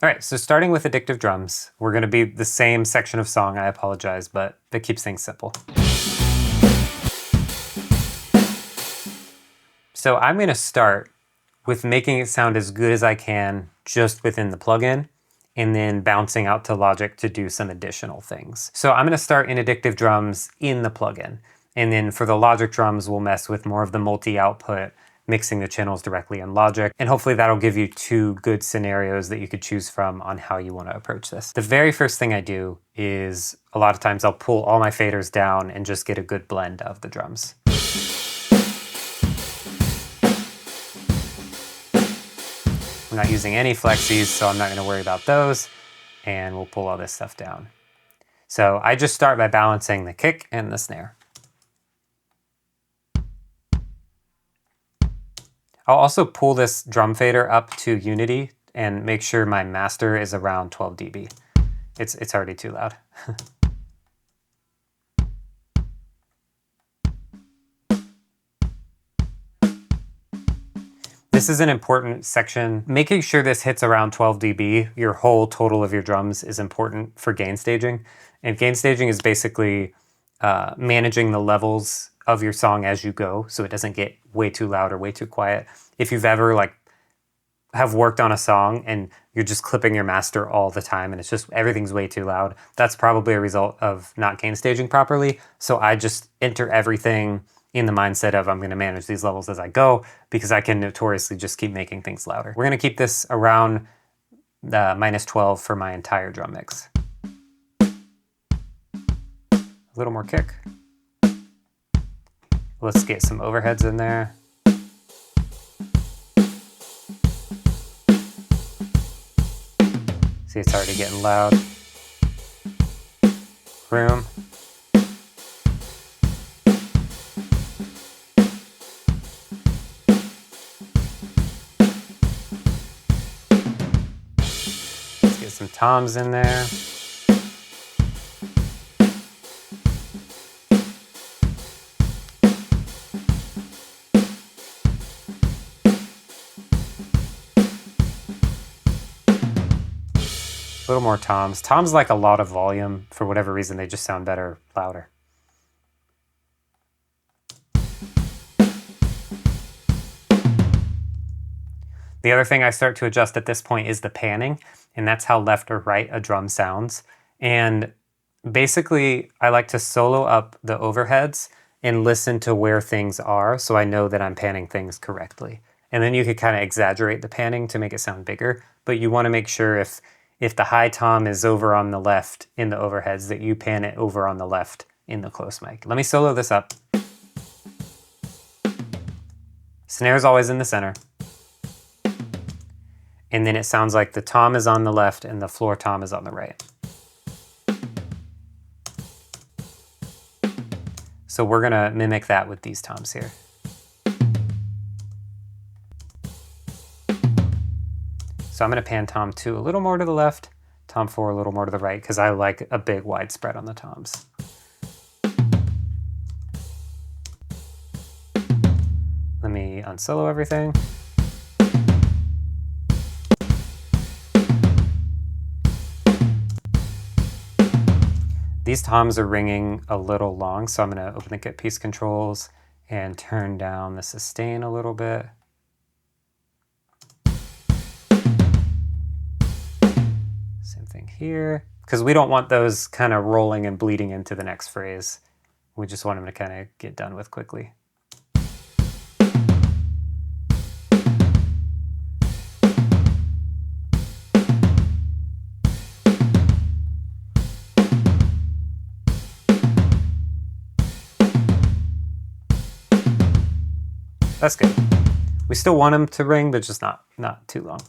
All right, so starting with Addictive drums, we're gonna be the same section of song, I apologize, but that keeps things simple. So I'm gonna start with making it sound as good as I can just within the plugin, and then bouncing out to Logic to do some additional things. So I'm gonna start in Addictive drums in the plugin, and then for the Logic drums, we'll mess with more of the multi-output, mixing the channels directly in Logic, and hopefully that'll give you two good scenarios that you could choose from on how you want to approach this. The very first thing I do is, a lot of times I'll pull all my faders down and just get a good blend of the drums. I'm not using any flexies, so I'm not going to worry about those, and we'll pull all this stuff down. So I just start by balancing the kick and the snare. I'll also pull this drum fader up to Unity and make sure my master is around 12 dB. It's already too loud. This is an important section. Making sure this hits around 12 dB, your whole total of your drums, is important for gain staging. And gain staging is basically managing the levels of your song as you go, so it doesn't get way too loud or way too quiet. If you've ever have worked on a song and you're just clipping your master all the time and it's just everything's way too loud, that's probably a result of not gain staging properly. So I just enter everything in the mindset of I'm going to manage these levels as I go, because I can notoriously just keep making things louder. We're going to keep this around -12 for my entire drum mix. A little more kick. Let's get some overheads in there. See, it's already getting loud. Room. Let's get some toms in there. A little more toms. Toms like a lot of volume. For whatever reason, they just sound better louder. The other thing I start to adjust at this point is the panning, and that's how left or right a drum sounds. And basically, I like to solo up the overheads and listen to where things are so I know that I'm panning things correctly. And then you could kind of exaggerate the panning to make it sound bigger, but you want to make sure if the high tom is over on the left in the overheads, that you pan it over on the left in the close mic. Let me solo this up. Snare's always in the center. And then it sounds like the tom is on the left and the floor tom is on the right. So we're gonna mimic that with these toms here. So I'm going to pan tom 2 a little more to the left, tom 4 a little more to the right, because I like a big wide spread on the toms. Let me unsolo everything. These toms are ringing a little long, so I'm going to open the get piece controls and turn down the sustain a little bit. Here, because we don't want those kind of rolling and bleeding into the next phrase. We just want them to kind of get done with quickly. That's good. We still want them to ring, but just not too long.